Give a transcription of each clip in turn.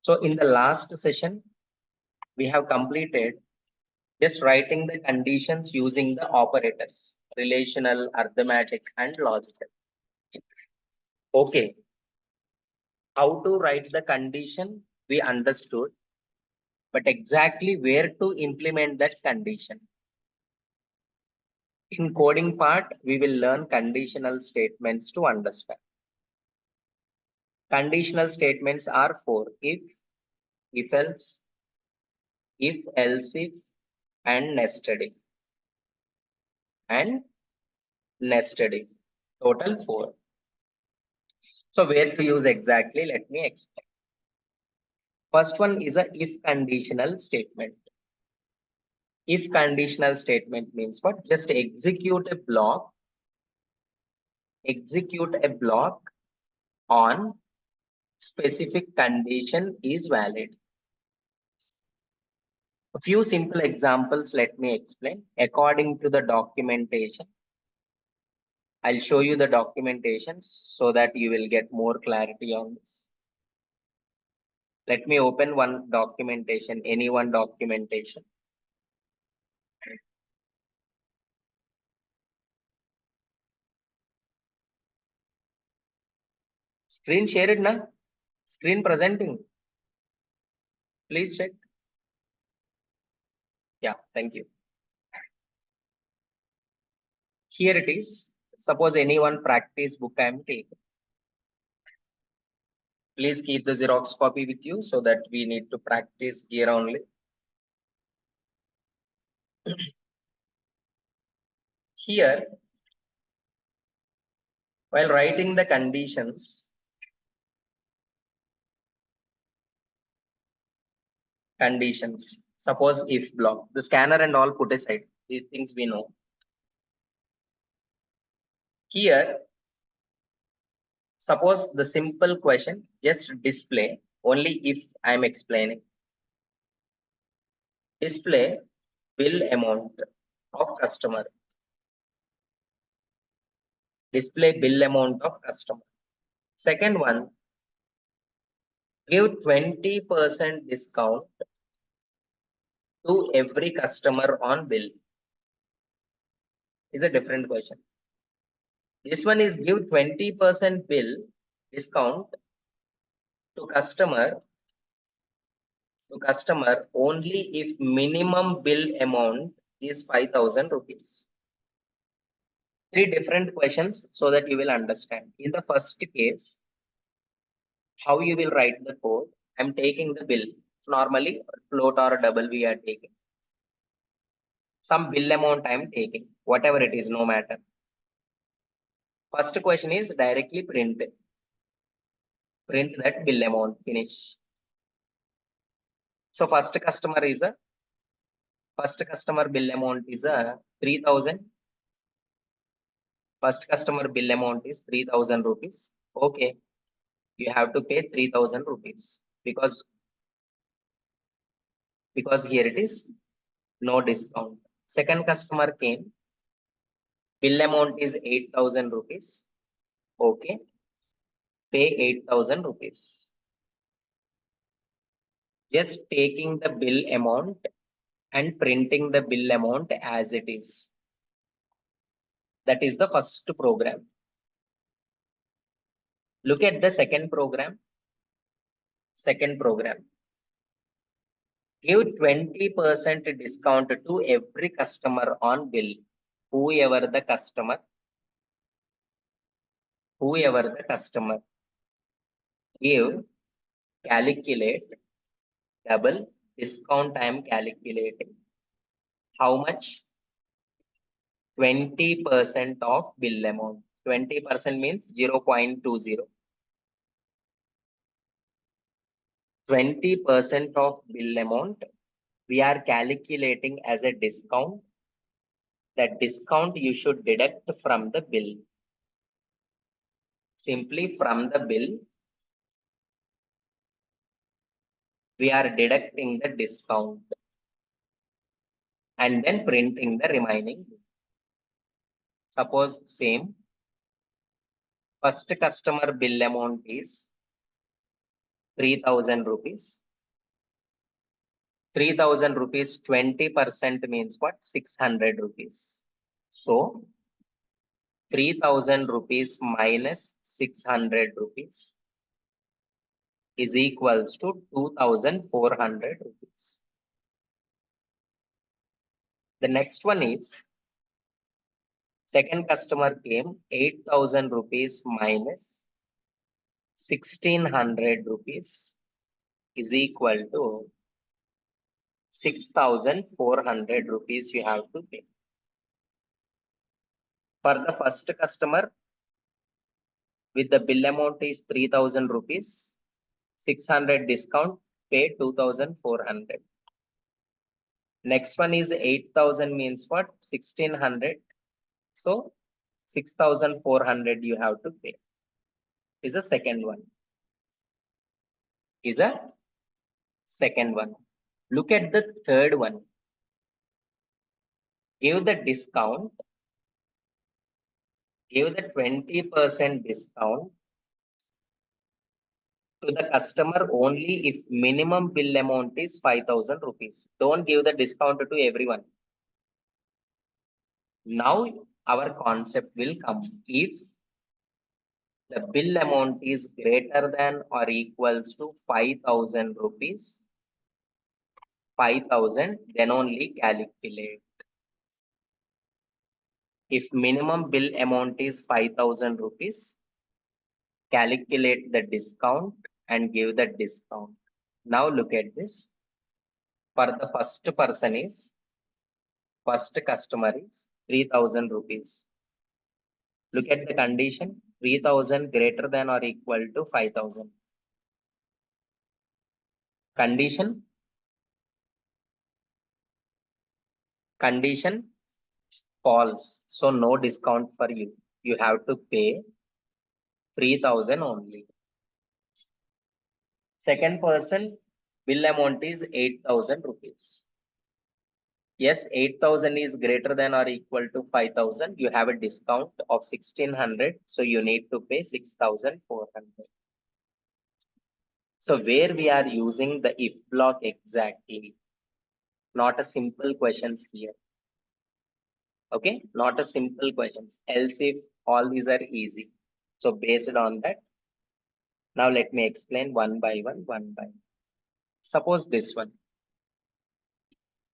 So in the last session, we have completed just writing the conditions using the operators, relational, arithmetic, and logical. Okay. How to write the condition, we understood, but exactly where to implement that condition. In coding part, we will learn conditional statements to understand. Conditional statements are four: if else, if, and nested if. And nested if. Total four. So where to use exactly? Let me explain. First one is a if conditional statement. If conditional statement means what? Just execute a block on specific condition is valid. A few simple examples, let me explain. According to the documentation, I'll show you the documentation so that you will get more clarity on this. Let me open one documentation, any one documentation. Screen shared, na? Screen presenting. Please check. Yeah, thank you. Here it is. Suppose anyone practice book I am taking. Please keep the Xerox copy with you so that we need to practice here only. Here, while writing the conditions, suppose if block, the scanner and all put aside, these things we know. Here, suppose the simple question, just display only if I am explaining. Display bill amount of customer. Display bill amount of customer. Second one, give 20% discount to every customer on bill. Is a different question. This one is give 20% bill discount to customer only if minimum bill amount is 5,000 rupees. Three different questions so that you will understand. In the first case, how you will write the code? I'm taking the bill. Normally, float or double we are taking. Some bill amount I'm taking, whatever it is, no matter. First question is directly print. Print that bill amount, finish. So first customer bill amount is a 3,000. First customer bill amount is 3,000 rupees. Okay, you have to pay 3,000 rupees because here it is no discount. Second customer came, bill amount is 8,000 rupees. Okay, pay 8,000 rupees. Just taking the bill amount and printing the bill amount as it is. That is the first program. Look at the second program. Give 20% discount to every customer on bill. Whoever the customer. Give, calculate, double discount I am calculating. How much? 20% of bill amount. 20% means 0.20. 20% of bill amount we are calculating as a discount. That discount you should deduct from the bill. Simply from the bill, we are deducting the discount and then printing the remaining. Suppose same. First customer bill amount is 3,000 rupees. 3,000 rupees, 20% means what? 600 rupees. So 3,000 rupees minus 600 rupees is equals to 2,400 rupees. The next one is second customer came 8,000 rupees minus 1,600 rupees is equal to 6,400 rupees you have to pay. For the first customer, with the bill amount is 3,000 rupees, 600 discount, pay 2,400. Next one is 8,000 means what? 1,600. So 6,400 you have to pay. Is the second one. Is a second one. Look at the third one. Give the discount. Give the 20% discount to the customer only if minimum bill amount is 5,000 rupees. Don't give the discount to everyone. Now our concept will come. If the bill amount is greater than or equals to 5,000 rupees, 5,000, then only calculate. If minimum bill amount is 5,000 rupees, calculate the discount and give the discount. Now look at this. For the first person is, first customer is 3,000 rupees. Look at the condition, 3,000 greater than or equal to 5,000. Condition false. So no discount for you. You have to pay 3,000 only. Second person, bill amount is 8,000 rupees. Yes, 8,000 is greater than or equal to 5,000. You have a discount of 1,600. So you need to pay 6,400. So where we are using the if block exactly, not a simple questions here. Okay, not a simple questions. Else if all these are easy. So based on that, now let me explain one by one. Suppose this one.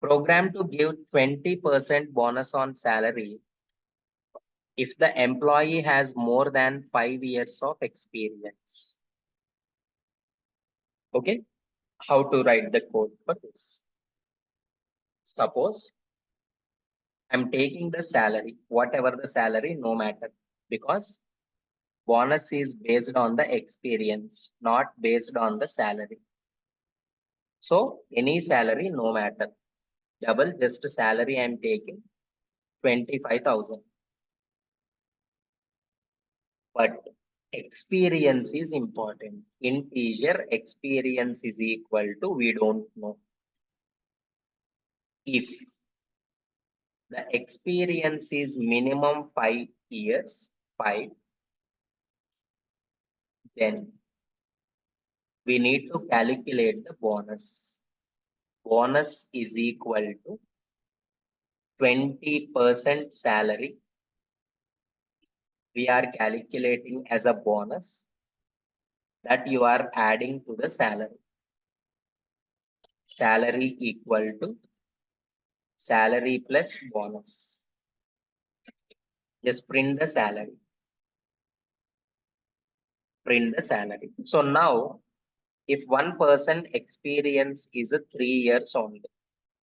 Program to give 20% bonus on salary if the employee has more than 5 years of experience. Okay, how to write the code for this? Suppose I'm taking the salary, whatever the salary, no matter, because bonus is based on the experience, not based on the salary. So any salary, no matter. Double just salary I'm taking 25,000. But experience is important. Integer experience is equal to, we don't know. If the experience is minimum 5 years, 5, then we need to calculate the bonus. Bonus is equal to 20% salary. We are calculating as a bonus that you are adding to the salary. Salary equal to salary plus bonus. Just print the salary. Print the salary. So now, if one person experience is a 3 years only,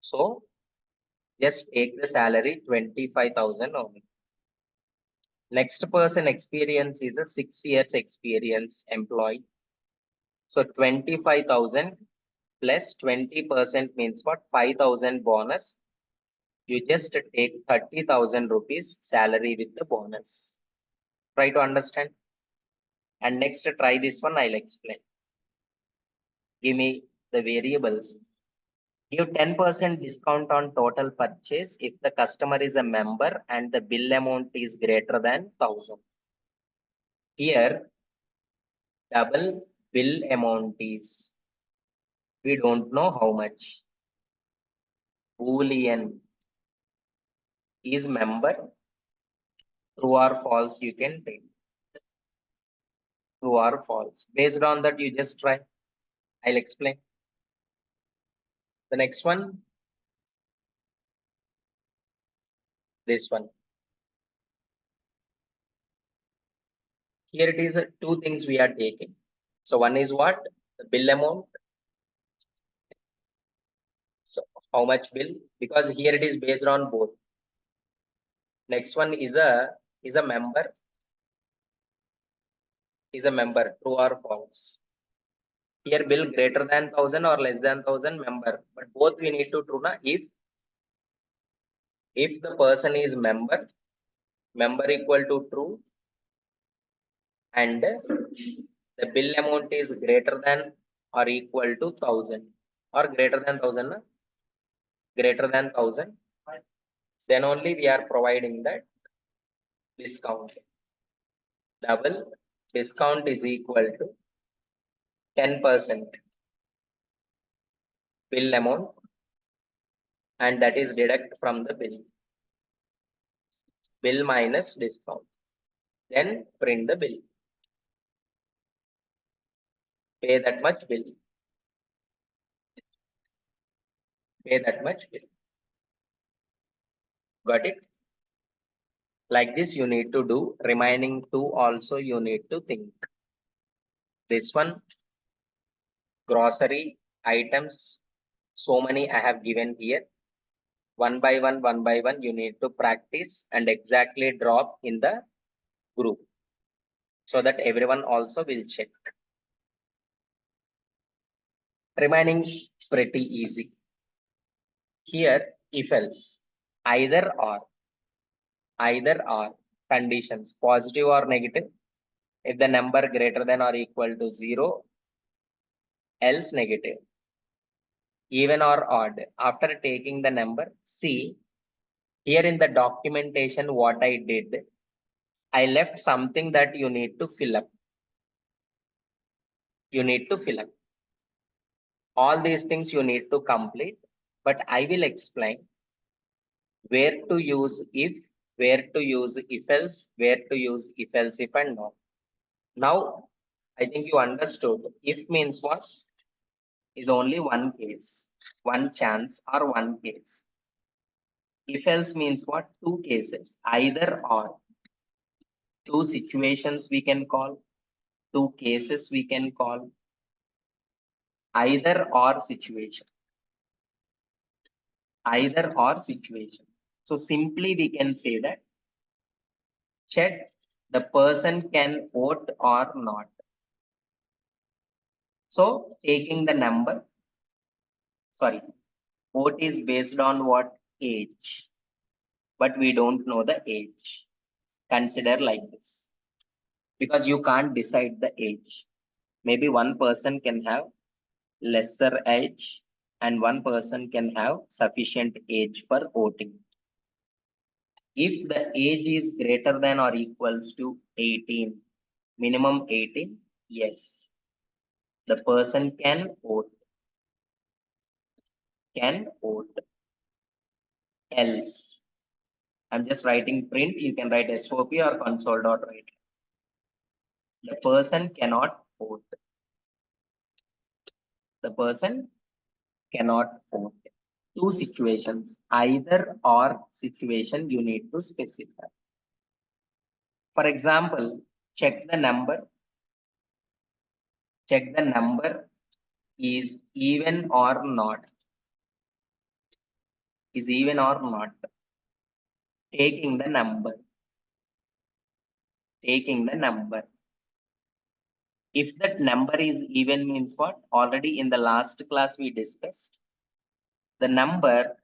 so just take the salary 25,000 only. Next person experience is a 6 years experience employee. So 25,000 plus 20% means what? 5,000 bonus. You just take 30,000 rupees salary with the bonus. Try to understand. And next try this one, I'll explain. Give me the variables. Give 10% discount on total purchase if the customer is a member and the bill amount is greater than 1,000. Here, double bill amount is, we don't know how much. Boolean is member, true or false, you can take. True or false. Based on that, you just try. I'll explain. The next one, this one. Here it is two things we are taking. So one is what? The bill amount. So how much bill? Because here it is based on both. Next one is a member. Is a member, true or false. Here bill greater than 1000 or less than 1000 member. But both we need to true na. If the person is member equal to true, and the bill amount is greater than or equal to 1000 or greater than 1000, na? Greater than 1000, then only we are providing that discount. Double discount is equal to 10% bill amount, and that is deduct from the bill minus discount. Then print the bill. Pay that much bill. Pay that much bill. Got it? Like this you need to do. Remaining two also you need to think. This one, grocery items, so many I have given here. One by one you need to practice and exactly drop in the group so that everyone also will check. Remaining pretty easy. Here if else, either or conditions, positive or negative. If the number greater than or equal to 0, else negative. Even or odd. After taking the number, see here in the documentation what I did. I left something that you need to fill up. You need to fill up. All these things you need to complete, but I will explain where to use if, where to use if else, where to use if else if and not. Now, I think you understood. If means what? Is only one case, one chance or one case. If else means what? Two cases, either or. Two situations we can call, two cases we can call, either or situation. Either or situation. So simply we can say that check the person can vote or not. So taking the number, sorry, vote is based on what? Age. But we don't know the age. Consider like this. Because you can't decide the age. Maybe one person can have lesser age and one person can have sufficient age for voting. If the age is greater than or equals to 18, minimum 18, yes, the person can vote. Can vote. Else, I'm just writing print, you can write SOP or console.write. The person cannot vote. The person cannot vote. Two situations, either or situation you need to specify. For example, check the number. Check the number is even or not. Is even or not. Taking the number. Taking the number. If that number is even means what? Already in the last class we discussed. The number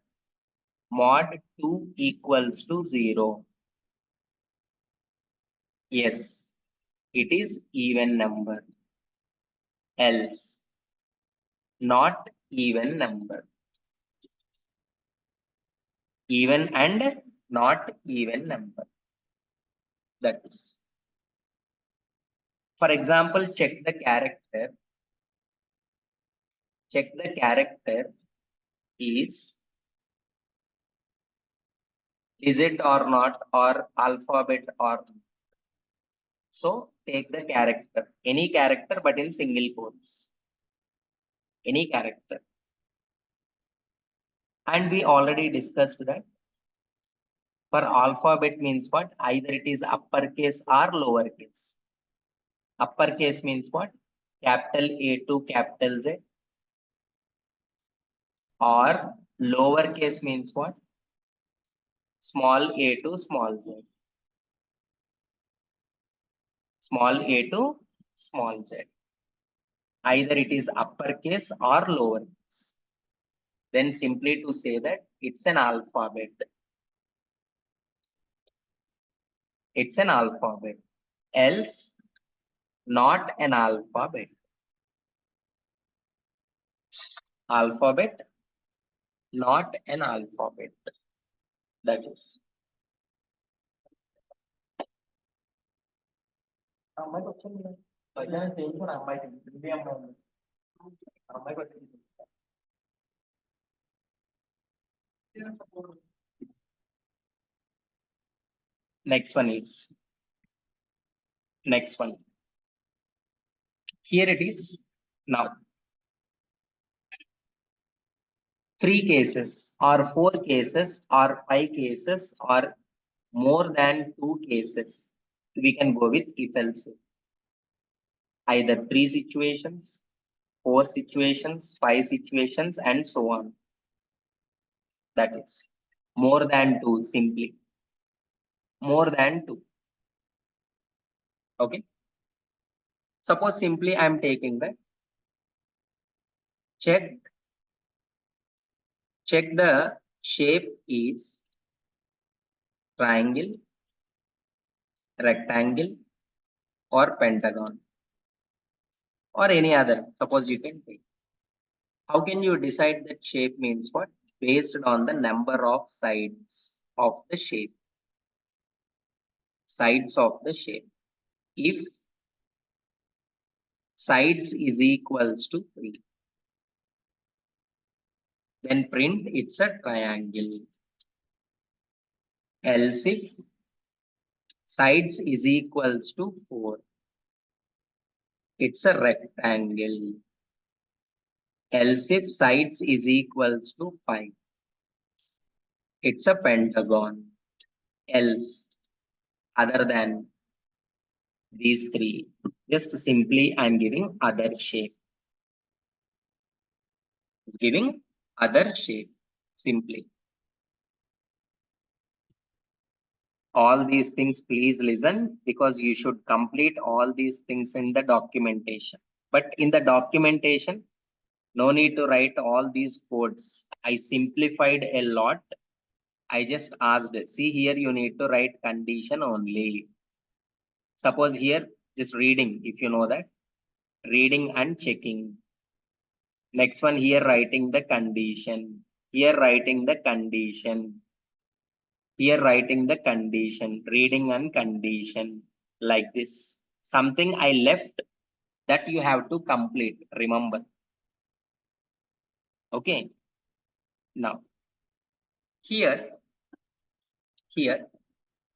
mod 2 equals to 0. Yes, it is even number. Else, not even number. Even and not even number. That is. For example, check the character. check the character is digit or not, or alphabet or not. So take the character, any character but in single quotes, any character. And we already discussed that for alphabet means what? Either it is uppercase or lowercase. Uppercase means what? Capital A to capital Z. Or lowercase means what? Small a to small z. Small a to small z. Either it is uppercase or lowercase. Then simply to say that it's an alphabet. It's an alphabet. Else, not an alphabet. Alphabet, not an alphabet. That is. Next one is. Next one. Here it is. Now, 3 cases or 4 cases or 5 cases or more than 2 cases, we can go with if else. Either 3 situations, 4 situations, 5 situations, and so on. That is more than 2 simply. More than 2. Okay. Suppose simply I am taking that. Check the shape is triangle, rectangle, or pentagon, or any other. Suppose you can take. How can you decide that shape means what? Based on the number of sides of the shape. Sides of the shape. If sides is equals to 3, then print it's a triangle. Else if sides is equals to 4, it's a rectangle. Else if sides is equals to 5, it's a pentagon. Else, other than these 3, just simply I'm giving other shape. It's giving other shape simply. All these things, please listen, because you should complete all these things in the documentation. But in the documentation, no need to write all these codes. I simplified a lot. I just asked, see here, you need to write condition only. Suppose here, just reading, if you know that, reading and checking. Next one here, writing the condition. Here, writing the condition. Here, writing the condition, reading and condition, like this. Something I left that you have to complete, remember. Okay. Now, here,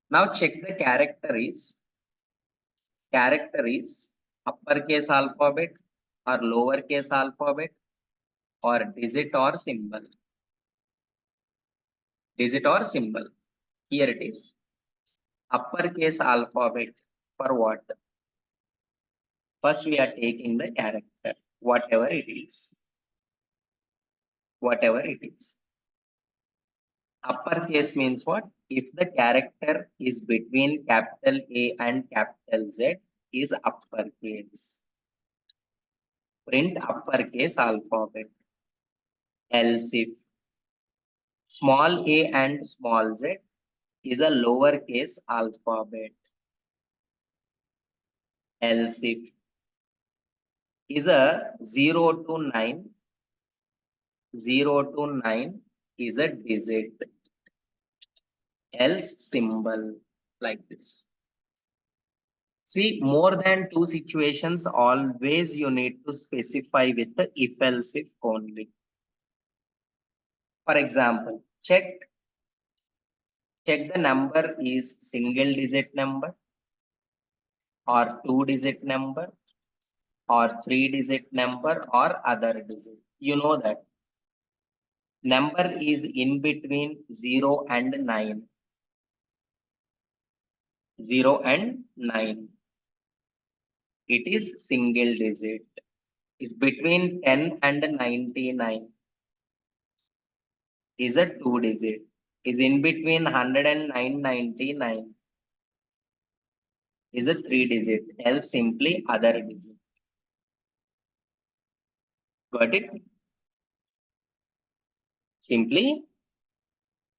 now check the character is uppercase alphabet or lowercase alphabet or digit or symbol. Digit or symbol. Here it is. Uppercase alphabet for what? First we are taking the character, whatever it is. Whatever it is. Uppercase means what? If the character is between capital A and capital Z is uppercase. Print uppercase alphabet. Else if small a and small z is a lowercase alphabet. Else if is a 0 to 9. 0 to 9 is a digit. Else symbol, like this. See, more than two situations, always you need to specify with the if else if only. For example, check the number is single digit number or two digit number or three digit number or other digit. You know that number is in between 0 and 9. 0 and 9. It is single digit. Is between 10 and 99. Is a two digit. Is in between 100 and 999. Is a three digit. Else simply other digit. Got it? Simply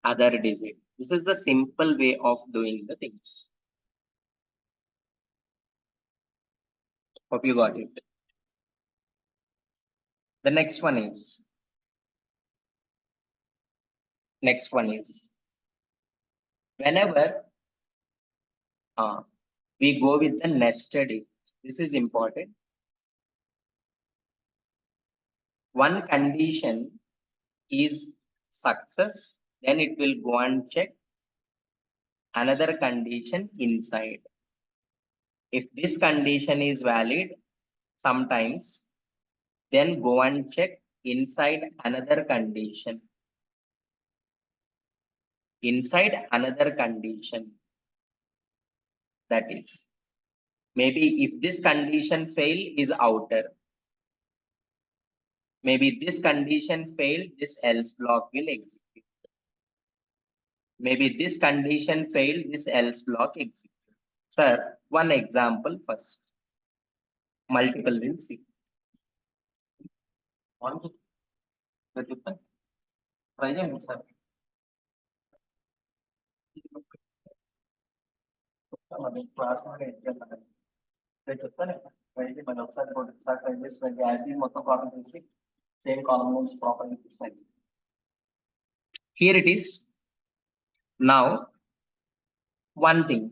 other digit. This is the simple way of doing the things. Hope you got it. The next one is whenever we go with the nested if. This is important. One condition is success, then it will go and check another condition inside. If this condition is valid, sometimes, then go and check inside another condition. Inside another condition. That is, maybe if this condition fail is outer. Maybe this condition failed, this else block will execute. Maybe this condition failed, this else block execute. Sir, one example first. Multiple will see. One, two, try them, sir. Class same columns properly. Here it is. Now, one thing.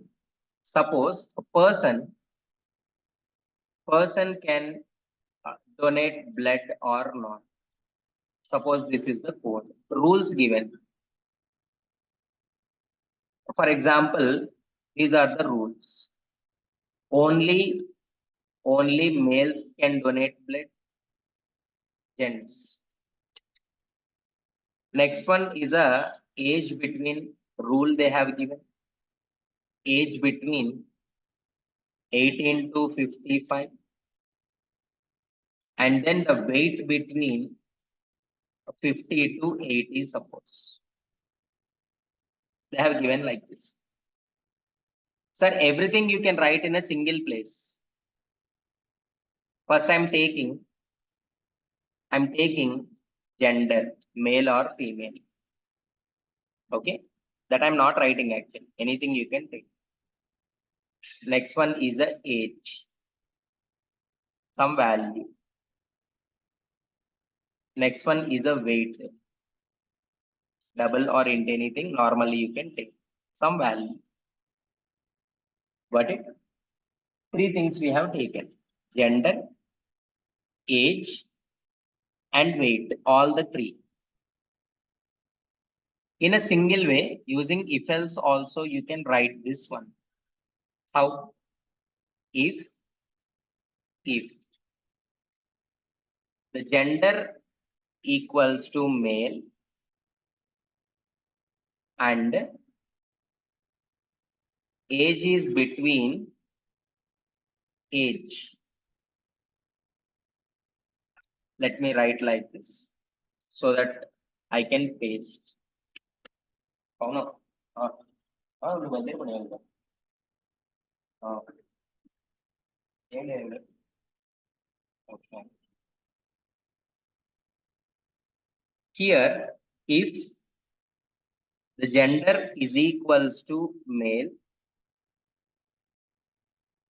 Suppose a person can donate blood or not. Suppose this is the code. Rules given. For example, these are the rules. Only males can donate blood. Gents. Next one is a age between rule they have given. Age between 18 to 55. And then the weight between 50 to 80, suppose. They have given like this. Sir, everything you can write in a single place. First, I'm taking gender, male or female. Okay, that I'm not writing actually. Anything you can take. Next one is a age, some value. Next one is a weight, double or int anything. Normally you can take some value. Got it? Three things we have taken: gender, age, and weight. All the three. In a single way, using if else also you can write this one. How? If the gender equals to male and age is between age. Let me write like this so that I can paste. Oh no. Okay. Here, if the gender is equals to male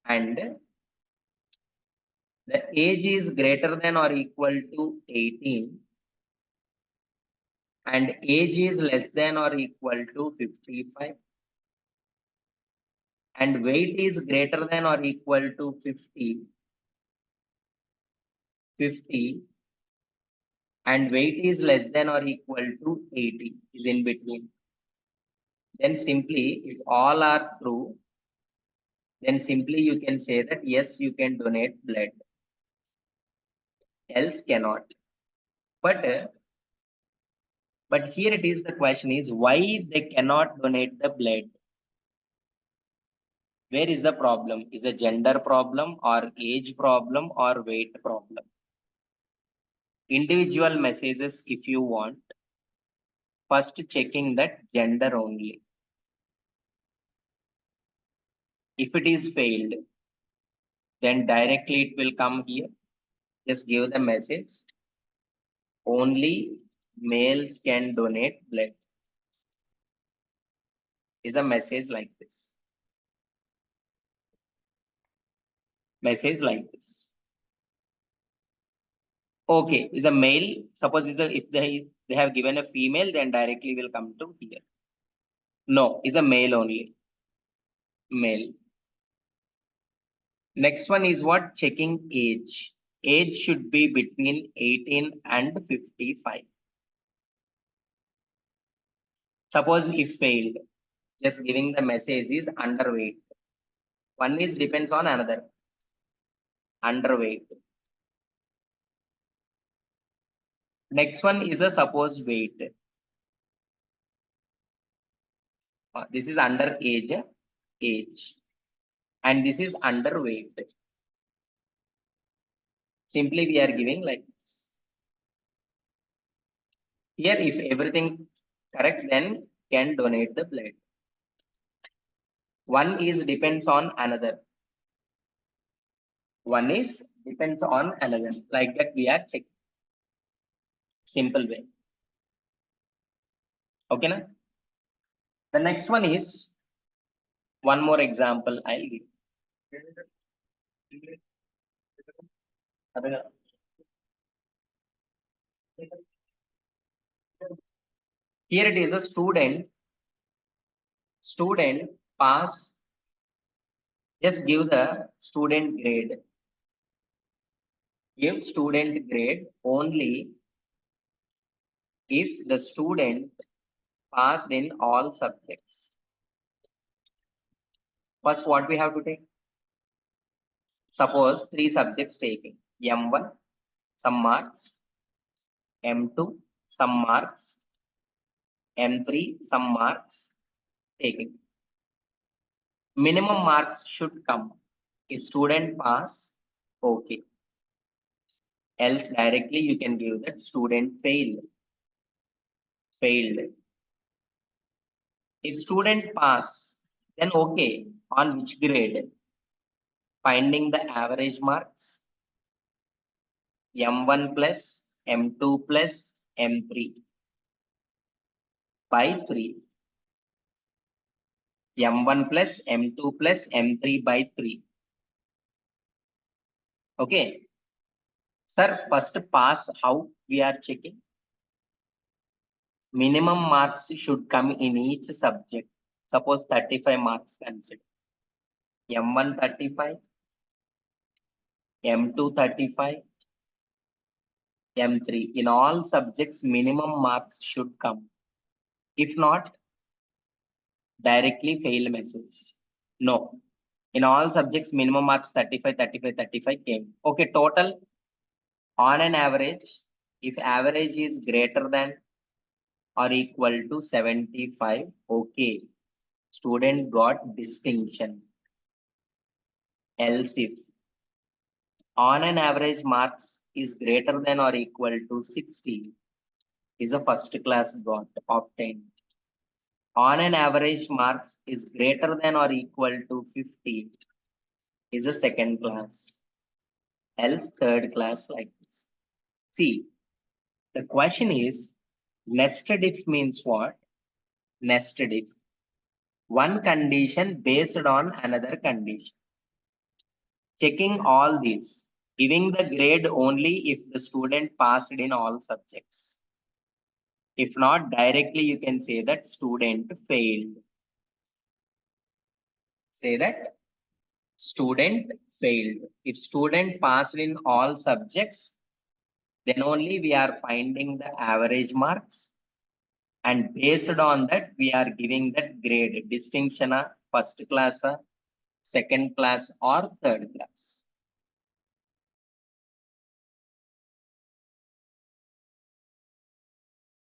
and the age is greater than or equal to 18 and age is less than or equal to 55, and weight is greater than or equal to 50, and weight is less than or equal to 80 is in between, then simply if all are true, then simply you can say that yes, you can donate blood, else cannot. But here it is, the question is why they cannot donate the blood. Where is the problem? Is a gender problem or age problem or weight problem? Individual messages if you want, first checking that gender only. If it is failed, then directly it will come here. Just give the message. Only males can donate blood. Is a message like this. Message like this. Okay, is a male. Suppose if they have given a female, then directly will come to here. No, is a male only. Male. Next one is what? Checking age. Age should be between 18 and 55. Suppose if failed, just giving the message is underweight. One is depends on another. Underweight. Next one is a supposed weight. This is under age. And this is underweight. Simply we are giving like this. Here, if everything correct, then can donate the blood. One is depends on another. One is depends on another. Like that we are checking. Simple way. Okay, na? The next one is one more example I'll give. Here it is a student pass. Just give the student grade. Give student grade only if the student passed in all subjects. First, what we have to take? Suppose 3 subjects taking. M1, some marks. M2, some marks. M3, some marks taking. Minimum marks should come. If student pass, okay. Else directly you can give that student failed. If student pass, then okay. On which grade? Finding the average marks. M1 plus, M2 plus, M3 by 3. M1 plus, M2 plus, M3 by 3. Okay. Sir, first pass, how we are checking? Minimum marks should come in each subject. Suppose 35 marks consider. M1 35, M2 35, M3. In all subjects, minimum marks should come. If not, directly fail message. No. In all subjects, minimum marks 35, 35, 35 came. Okay, total on an average, if average is greater than or equal to 75, okay, student got distinction. Else if on an average marks is greater than or equal to 60, is a first class got obtained. On an average marks is greater than or equal to 50, is a second class. Else third class like this. See, the question is nested if means what? Nested if. One condition based on another condition. Checking all these, giving the grade only if the student passed in all subjects. If not, directly you can say that student failed. say that student failed. If student passed in all subjects, then only we are finding the average marks. And based on that, we are giving that grade distinction, first class, second class, or third class.